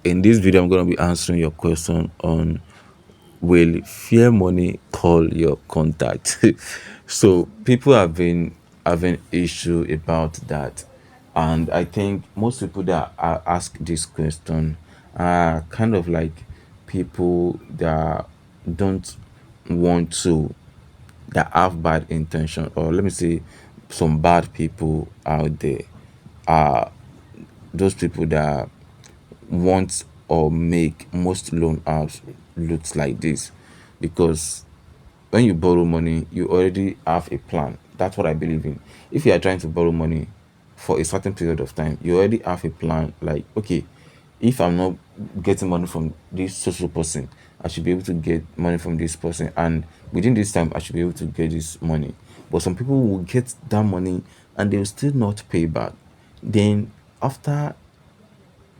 in this video, I'm going to be answering your question on, will Fairmoney call your contact? So people have been having issue about that, and I think most people that are ask this question are kind of like people that don't want to, that have bad intention, or let me say some bad people out there, are those people that want or make most loan apps looks like this. Because when you borrow money, you already have a plan. That's what I believe in. If you are trying to borrow money for a certain period of time, you already have a plan. Like, okay, if I'm not getting money from this social person, I should be able to get money from this person, and within this time, I should be able to get this money. But some people will get that money and they will still not pay back. Then after,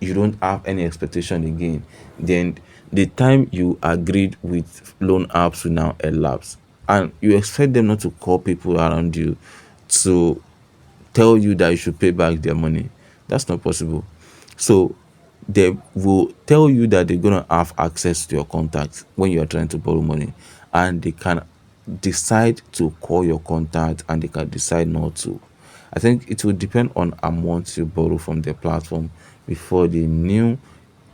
you don't have any expectation again, then the time you agreed with loan apps will now elapse, and you expect them not to call people around you to tell you that you should pay back their money. That's not possible. So they will tell you that they're gonna have access to your contacts when you are trying to borrow money, and they can decide to call your contact and they can decide not to. I think it will depend on amount you borrow from the platform before they knew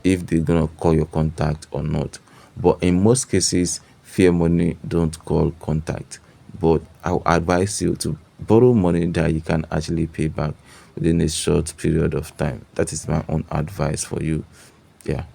if they're gonna call your contact or not. But in most cases, Fair Money don't call contact. But I'll advise you to borrow money that you can actually pay back within a short period of time. That is my own advice for you. Yeah.